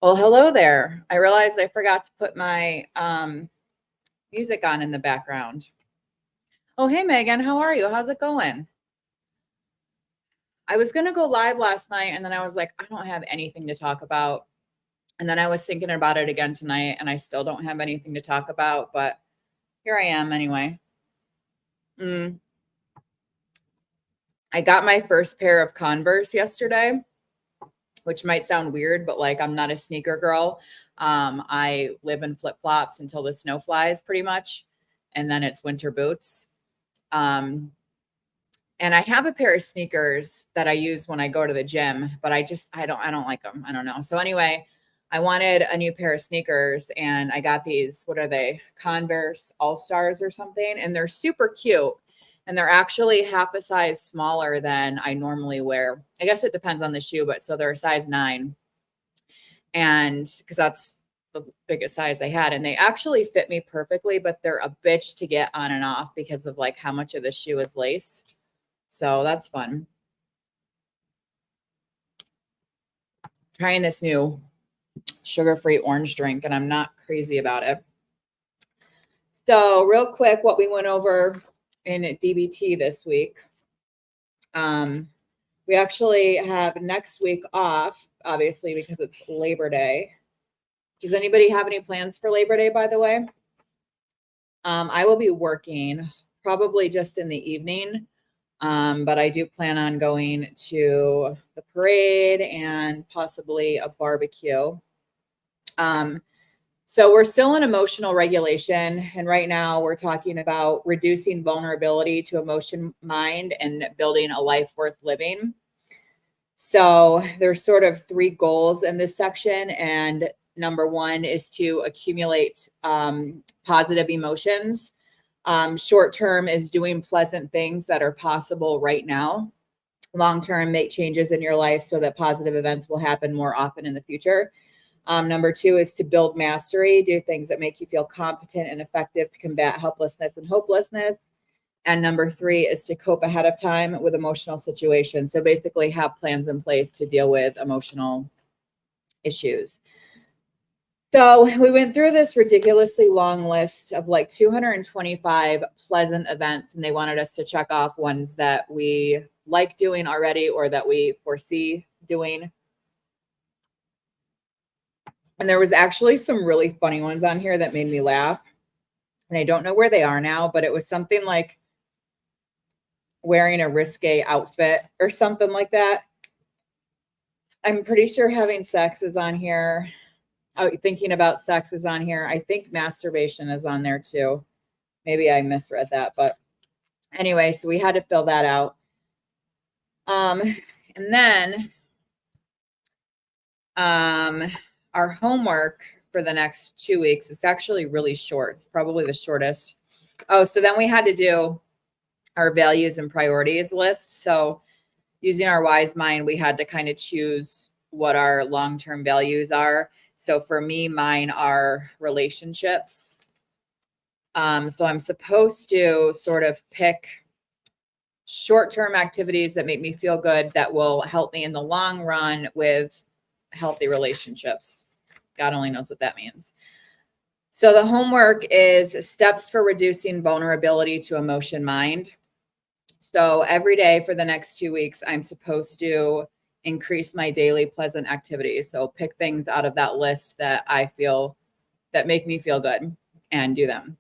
Well, hello there. I realized I forgot to put my music on in the background. Oh, hey, Megan, how are you? How's it going? I was going to go live last night and then I was like, I don't have anything to talk about. And then I was thinking about it again tonight and I still don't have anything to talk about, but here I am anyway. Mm, I got my first pair of Converse yesterday, which might sound weird, but like I'm not a sneaker girl. I live in flip flops until the snow flies pretty much. And then it's winter boots. Um, and I have a pair of sneakers that I use when I go to the gym, but I don't like them. I don't know. So anyway, I wanted a new pair of sneakers and I got these, what are they? Converse All Stars or something. And they're super cute. And they're actually half a size smaller than I normally wear. I guess it depends on the shoe, but so they're a size 9. And because that's the biggest size they had. And they actually fit me perfectly, but they're a bitch to get on and off because of like how much of the shoe is lace. So that's fun. Trying this new sugar-free orange drink, and I'm not crazy about it. So real quick, what we went over in DBT this week. We actually have next week off, obviously, because it's Labor Day. Does anybody have any plans for Labor Day, by the way? I will be working probably just in the evening. But I do plan on going to the parade and possibly a barbecue. So we're still in emotional regulation. And right now we're talking about reducing vulnerability to emotion mind and building a life worth living. So there's sort of 3 goals in this section. And number 1 is to accumulate positive emotions. Short term is doing pleasant things that are possible right now. Long term, make changes in your life so that positive events will happen more often in the future. Number 2 is to build mastery, do things that make you feel competent and effective to combat helplessness and hopelessness. And number 3 is to cope ahead of time with emotional situations. So basically have plans in place to deal with emotional issues. So we went through this ridiculously long list of like 225 pleasant events, and they wanted us to check off ones that we like doing already or that we foresee doing. And there was actually some really funny ones on here that made me laugh. And I don't know where they are now, but it was something like wearing a risque outfit or something like that. I'm pretty sure having sex is on here. Oh, thinking about sex is on here. I think masturbation is on there too. Maybe I misread that, but anyway, so we had to fill that out. And then our homework for the next 2 weeks is actually really short. It's probably the shortest. Oh, so then we had to do our values and priorities list. So using our wise mind, we had to kind of choose what our long-term values are. So for me, mine are relationships. So I'm supposed to sort of pick short-term activities that make me feel good that will help me in the long run with healthy relationships. God only knows what that means. So the homework is steps for reducing vulnerability to emotion mind. So every day for the next 2 weeks, I'm supposed to increase my daily pleasant activities. So pick things out of that list that I feel that make me feel good and do them.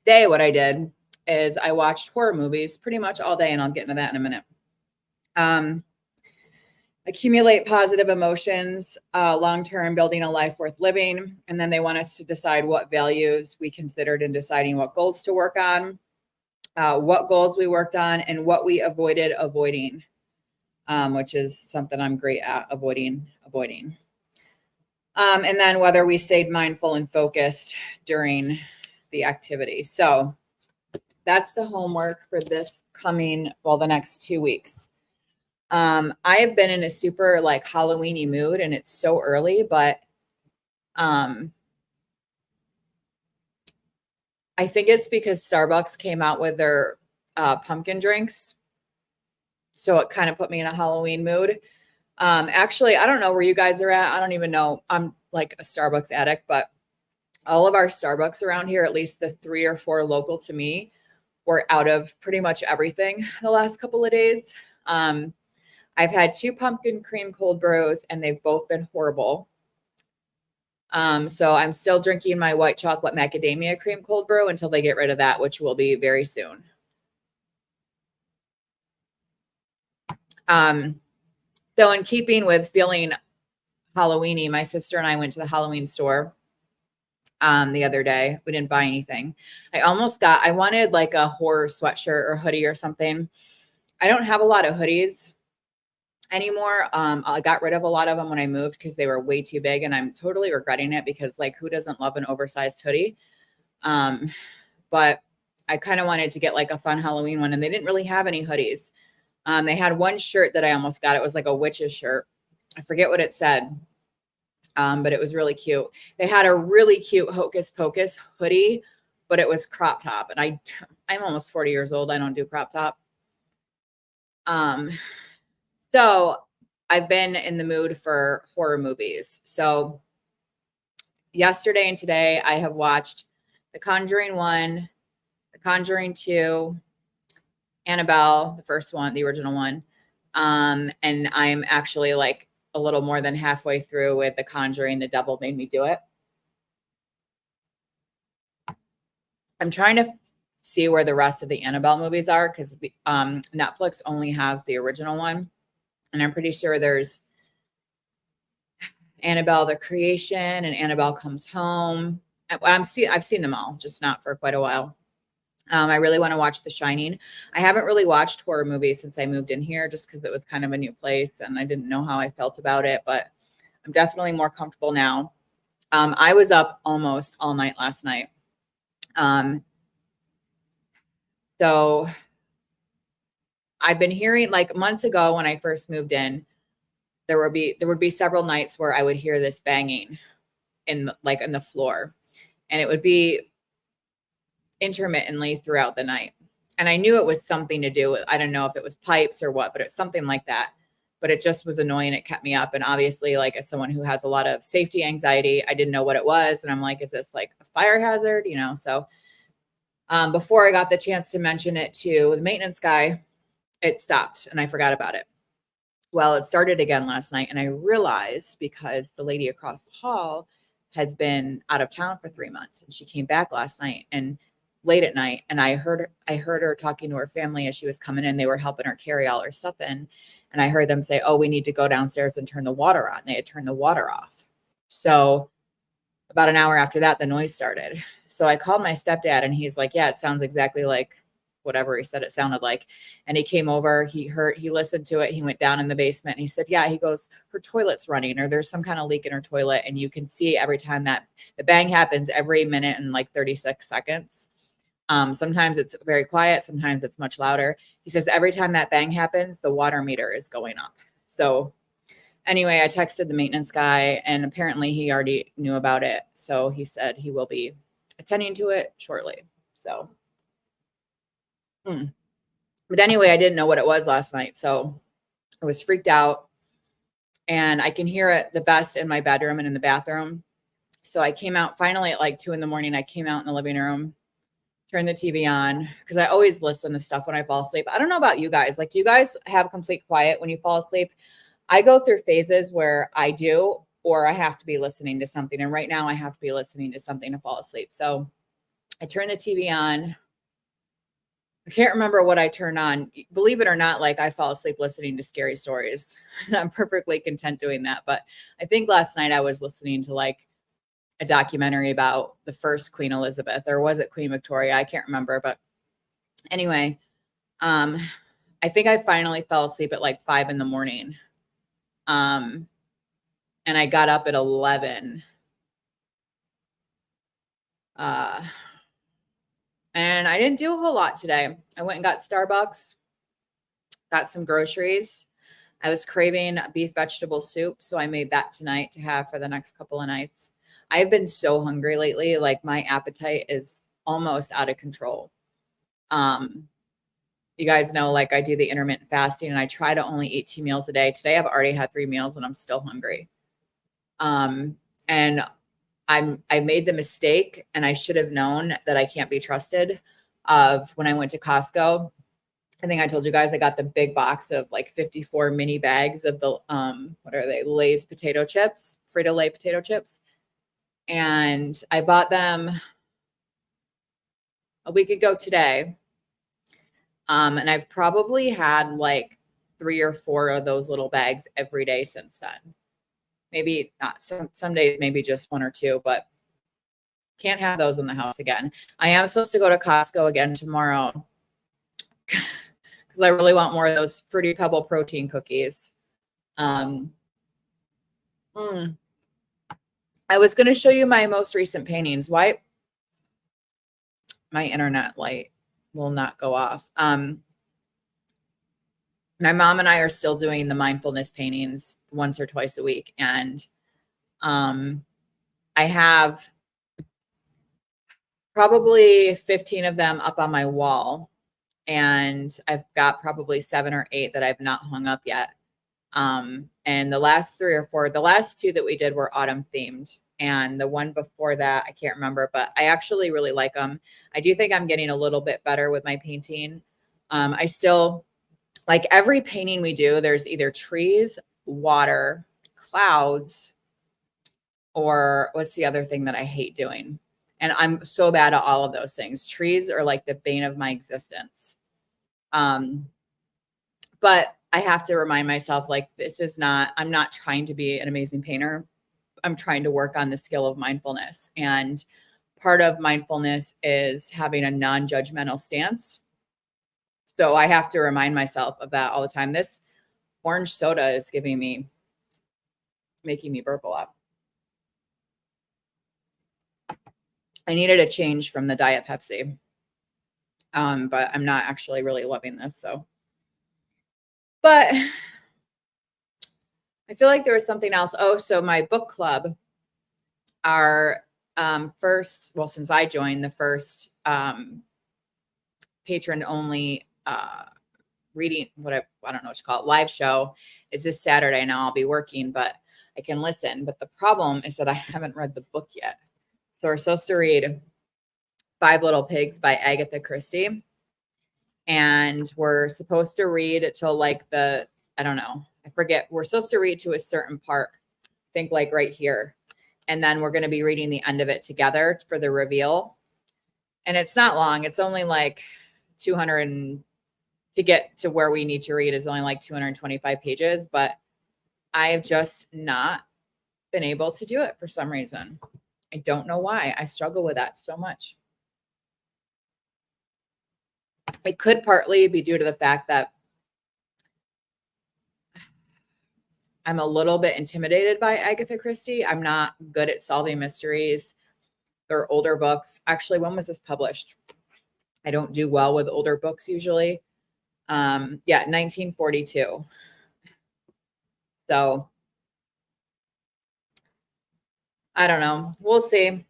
Today, what I did is I watched horror movies pretty much all day, and I'll get into that in a minute. Accumulate positive emotions, long-term, building a life worth living. And then they want us to decide what values we considered in deciding what goals to work on, what goals we worked on, and what we avoided avoiding, which is something I'm great at, avoiding. And then whether we stayed mindful and focused during the activity. So that's the homework for this coming, the next 2 weeks. I have been in a super like Halloween-y mood and it's so early, but I think it's because Starbucks came out with their pumpkin drinks. So it kind of put me in a Halloween mood. Actually, I don't know where you guys are at. I don't even know. I'm like a Starbucks addict, but all of our Starbucks around here, at least the 3 or 4 local to me, were out of pretty much everything the last couple of days. I've had 2 pumpkin cream cold brews and they've both been horrible. So I'm still drinking my white chocolate macadamia cream cold brew until they get rid of that, which will be very soon. So in keeping with feeling Halloweeny, my sister and I went to the Halloween store the other day. We didn't buy anything. I wanted like a horror sweatshirt or hoodie or something. I don't have a lot of hoodies anymore. I got rid of a lot of them when I moved because they were way too big, and I'm totally regretting it because like who doesn't love an oversized hoodie? But I kind of wanted to get like a fun Halloween one, and they didn't really have any hoodies. They had one shirt that I almost got. It was like a witch's shirt. I forget what it said. But it was really cute. They had a really cute Hocus Pocus hoodie, but it was crop top. And I'm almost 40 years old. I don't do crop top. So I've been in the mood for horror movies. So yesterday and today I have watched The Conjuring 1, The Conjuring 2, Annabelle, the first one, the original one. And I'm actually like a little more than halfway through with The Conjuring, The Devil Made Me Do It. I'm trying to see where the rest of the Annabelle movies are because Netflix only has the original one. And I'm pretty sure there's Annabelle the Creation and Annabelle Comes Home. I've seen them all, just not for quite a while. I really want to watch The Shining. I haven't really watched horror movies since I moved in here just because it was kind of a new place and I didn't know how I felt about it, but I'm definitely more comfortable now. I was up almost all night last night. So I've been hearing like months ago when I first moved in, there would be several nights where I would hear this banging in the floor, and it would be intermittently throughout the night. And I knew it was something to do with, I don't know if it was pipes or what, but it's something like that. But it just was annoying. It kept me up. And obviously, like as someone who has a lot of safety anxiety, I didn't know what it was. And I'm like, is this like a fire hazard? So before I got the chance to mention it to the maintenance guy, it stopped and I forgot about it. Well, it started again last night. And I realized because the lady across the hall has been out of town for 3 months and she came back last night and late at night. And I heard her talking to her family as she was coming in. They were helping her carry all her stuff in. And I heard them say, oh, we need to go downstairs and turn the water on. They had turned the water off. So about an hour after that, the noise started. So I called my stepdad and he's like, yeah, it sounds exactly like whatever he said it sounded like. And he came over, he listened to it. He went down in the basement and he said, yeah, he goes, her toilet's running or there's some kind of leak in her toilet. And you can see every time that the bang happens every minute and like 36 seconds. Sometimes it's very quiet. Sometimes it's much louder. He says every time that bang happens, the water meter is going up. So anyway, I texted the maintenance guy and apparently he already knew about it. So he said he will be attending to it shortly. So, but anyway, I didn't know what it was last night. So I was freaked out and I can hear it the best in my bedroom and in the bathroom. So I came out finally at like 2 a.m. I came out in the living room, turn the TV on because I always listen to stuff when I fall asleep. I don't know about you guys. Like, do you guys have complete quiet when you fall asleep? I go through phases where I do, or I have to be listening to something. And right now I have to be listening to something to fall asleep. So I turn the TV on. I can't remember what I turned on. Believe it or not, like I fall asleep listening to scary stories. I'm perfectly content doing that. But I think last night I was listening to like a documentary about the first Queen Elizabeth, or was it Queen Victoria? I can't remember. But anyway, I think I finally fell asleep at like 5 a.m. And I got up at 11. And I didn't do a whole lot today. I went and got Starbucks, got some groceries. I was craving beef vegetable soup, so I made that tonight to have for the next couple of nights. I've been so hungry lately. Like my appetite is almost out of control. you guys know, like I do the intermittent fasting and I try to only eat 2 meals a day. Today I've already had 3 meals and I'm still hungry. And I made the mistake, and I should have known that I can't be trusted, of when I went to Costco. I think I told you guys I got the big box of like 54 mini bags of the what are they? Lay's potato chips, Frito-Lay potato chips. And I bought them a week ago today. And I've probably had like 3 or 4 of those little bags every day since then. Maybe not some days, maybe just 1 or 2, but can't have those in the house again. I am supposed to go to Costco again tomorrow because I really want more of those Fruity Pebble protein cookies. I was going to show you my most recent paintings. Why? My internet light will not go off. My mom and I are still doing the mindfulness paintings once or twice a week. And I have probably 15 of them up on my wall. And I've got probably 7 or 8 that I've not hung up yet. And the last 3 or 4, the last 2 that we did were autumn themed. And the one before that, I can't remember, but I actually really like them. I do think I'm getting a little bit better with my painting. I still, like every painting we do, there's either trees, water, clouds, or what's the other thing that I hate doing? And I'm so bad at all of those things. Trees are like the bane of my existence. But I have to remind myself, like, I'm not trying to be an amazing painter. I'm trying to work on the skill of mindfulness. And part of mindfulness is having a non-judgmental stance. So I have to remind myself of that all the time. This orange soda is making me burp a lot. I needed a change from the Diet Pepsi. But I'm not actually really loving this. But I feel like there was something else. Oh, so my book club, our first, well, since I joined, the first patron only reading, I don't know what to call it, live show is this Saturday. Now I'll be working, but I can listen. But the problem is that I haven't read the book yet. So we're supposed to read 5 Little Pigs by Agatha Christie. And we're supposed to read till like I don't know, I forget. We're supposed to read to a certain part, I think like right here. And then we're going to be reading the end of it together for the reveal. And it's not long. It's only like 200 to get to where we need to read is only like 225 pages. But I have just not been able to do it for some reason. I don't know why. I struggle with that so much. It could partly be due to the fact that I'm a little bit intimidated by Agatha Christie. I'm not good at solving mysteries. They're older books. Actually, when was this published? I don't do well with older books usually. 1942. So I don't know. We'll see.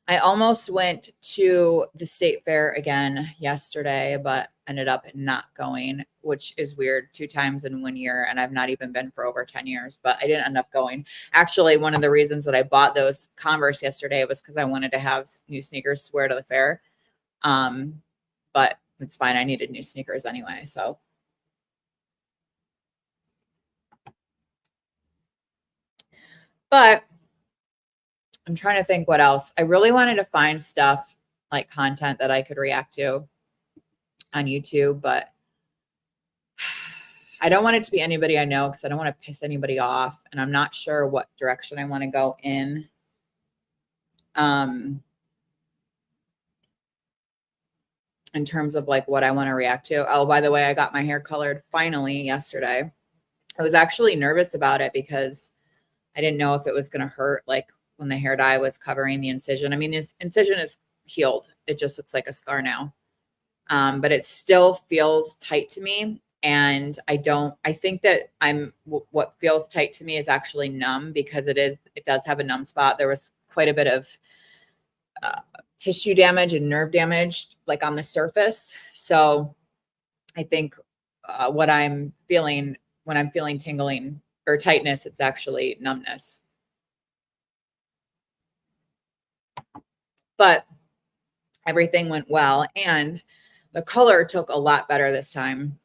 I almost went to the state fair again yesterday, but ended up not going, which is weird. 2 times in 1 year, and I've not even been for over 10 years, but I didn't end up going. Actually, one of the reasons that I bought those Converse yesterday was because I wanted to have new sneakers to wear to the fair. But it's fine. I needed new sneakers anyway, so. But I'm trying to think what else. I really wanted to find stuff like content that I could react to on YouTube, but I don't want it to be anybody I know because I don't want to piss anybody off. And I'm not sure what direction I want to go in. In terms of like what I want to react to. Oh, by the way, I got my hair colored finally yesterday. I was actually nervous about it because I didn't know if it was going to hurt, like when the hair dye was covering the incision. I mean, this incision is healed. It just looks like a scar now. But it still feels tight to me. And I think that what feels tight to me is actually numb because it does have a numb spot. There was quite a bit of tissue damage and nerve damage like on the surface. So I think what I'm feeling when I'm feeling tingling or tightness, it's actually numbness. But everything went well. And the color took a lot better this time,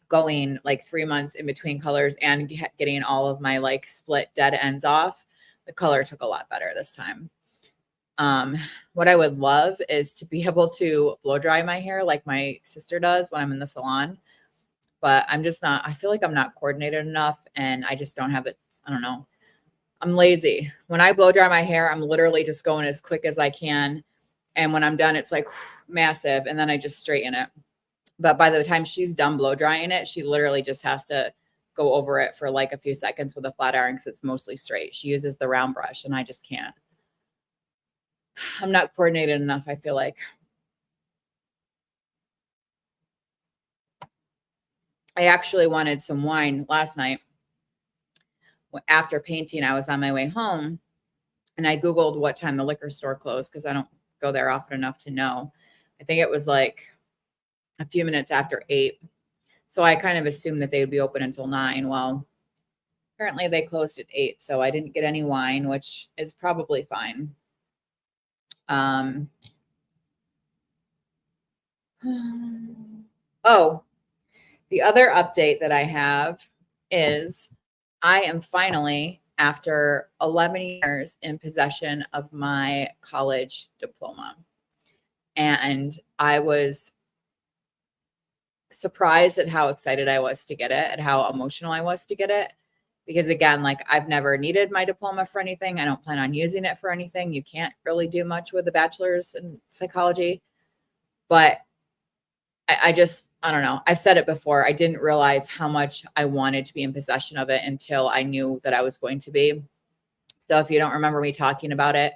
going like 3 months in between colors and getting all of my like split dead ends off. The color took a lot better this time. What I would love is to be able to blow dry my hair like my sister does when I'm in the salon. But I'm just not, I feel like I'm not coordinated enough and I just don't have it. I don't know. I'm lazy. When I blow dry my hair, I'm literally just going as quick as I can. And when I'm done, it's like massive. And then I just straighten it. But by the time she's done blow drying it, she literally just has to go over it for like a few seconds with a flat iron because it's mostly straight. She uses the round brush and I just can't. I'm not coordinated enough, I feel like. I actually wanted some wine last night. After painting, I was on my way home and I Googled what time the liquor store closed because I don't go there often enough to know. I think it was like a few minutes after 8. So I kind of assumed that they would be open until 9. Well, apparently they closed at 8. So I didn't get any wine, which is probably fine. Oh, the other update that I have is I am finally, after 11 years, in possession of my college diploma. And I was surprised at how excited I was to get it, at how emotional I was to get it. Because again, like I've never needed my diploma for anything. I don't plan on using it for anything. You can't really do much with a bachelor's in psychology. But I don't know. I've said it before. I didn't realize how much I wanted to be in possession of it until I knew that I was going to be. So if you don't remember me talking about it,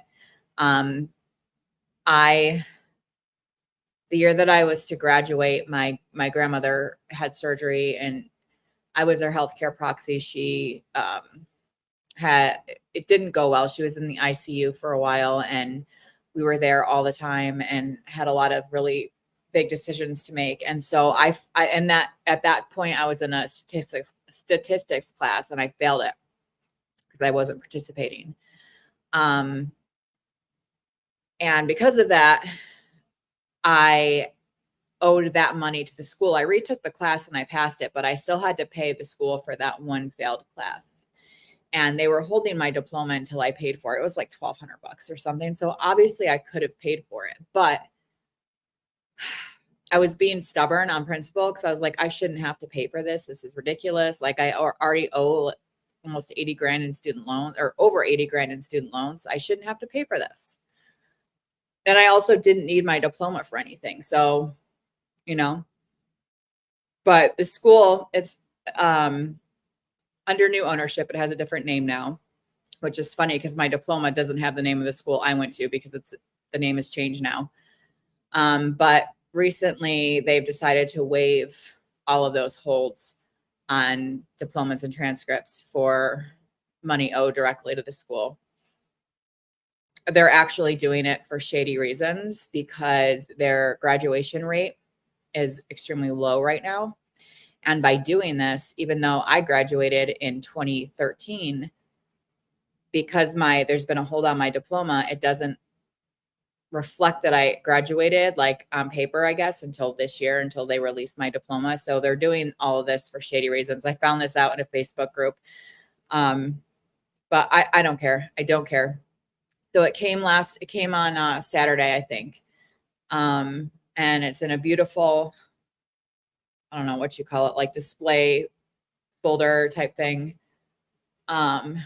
um, the year that I was to graduate, my grandmother had surgery and I was her healthcare proxy. She it didn't go well. She was in the ICU for a while and we were there all the time and had a lot of really big decisions to make. And so and that at that point I was in a statistics class and I failed it because I wasn't participating. And because of that, I owed that money to the school. I retook the class and I passed it, but I still had to pay the school for that one failed class. And they were holding my diploma until I paid for it. It was like $1,200 or something. So obviously I could have paid for it, but I was being stubborn on principle because I was like, I shouldn't have to pay for this. This is ridiculous. Like I already owe almost 80 grand in student loans or over 80 grand in student loans. I shouldn't have to pay for this. And I also didn't need my diploma for anything. So, but the school, it's under new ownership. It has a different name now, which is funny because my diploma doesn't have the name of the school I went to because the name has changed now. But recently they've decided to waive all of those holds on diplomas and transcripts for money owed directly to the school. They're actually doing it for shady reasons because their graduation rate is extremely low right now. And by doing this, even though I graduated in 2013, because there's been a hold on my diploma, it doesn't reflect that I graduated like on paper, I guess, until this year, until they release my diploma. So they're doing all of this for shady reasons. I found this out in a Facebook group. But I don't care. I don't care. So it came on Saturday, I think. And it's in a beautiful, I don't know what you call it, like display folder type thing. And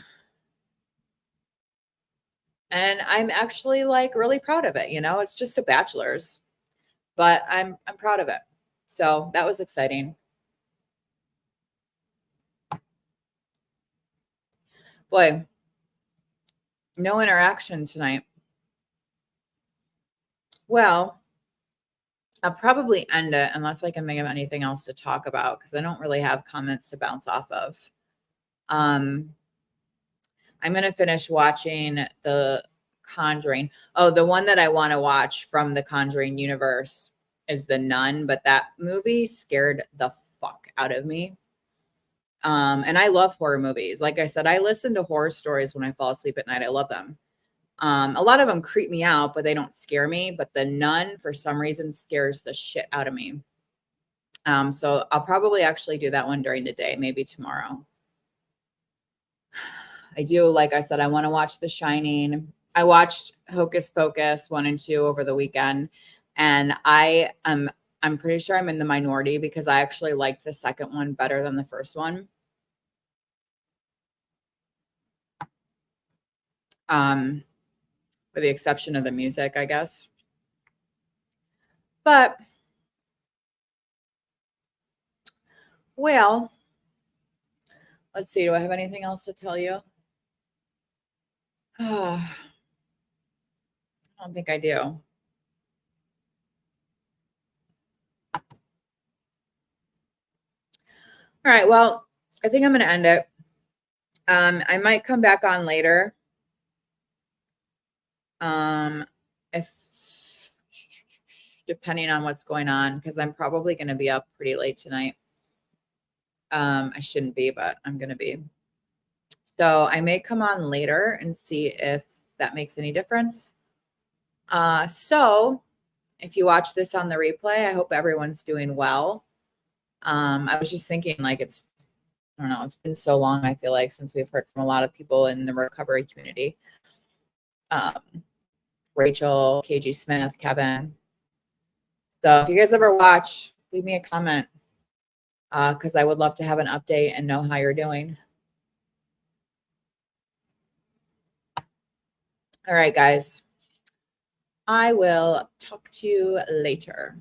I'm actually like really proud of it. It's just a bachelor's, but I'm proud of it. So that was exciting. Boy, no interaction tonight. Well, I'll probably end it unless I can think of anything else to talk about because I don't really have comments to bounce off of. I'm going to finish watching The Conjuring. Oh, the one that I want to watch from the Conjuring universe is The Nun, but that movie scared the fuck out of me. And I love horror movies. Like I said, I listen to horror stories when I fall asleep at night. I love them. A lot of them creep me out, but they don't scare me. But The Nun, for some reason, scares the shit out of me. So I'll probably actually do that one during the day, maybe tomorrow. I do, like I said, I want to watch The Shining. I watched Hocus Pocus 1 and 2 over the weekend, and I'm pretty sure I'm in the minority because I actually liked the second one better than the first one. With the exception of the music, I guess. But well, let's see. Do I have anything else to tell you? I don't think I do. All right. Well, I think I'm going to end it. I might come back on later. If depending on what's going on, because I'm probably going to be up pretty late tonight. I shouldn't be, but I'm going to be. So I may come on later and see if that makes any difference. So if you watch this on the replay, I hope everyone's doing well. I was just thinking, like, I don't know, it's been so long, I feel like, since we've heard from a lot of people in the recovery community. Rachel, KG Smith, Kevin. So if you guys ever watch, leave me a comment because I would love to have an update and know how you're doing. All right, guys. I will talk to you later.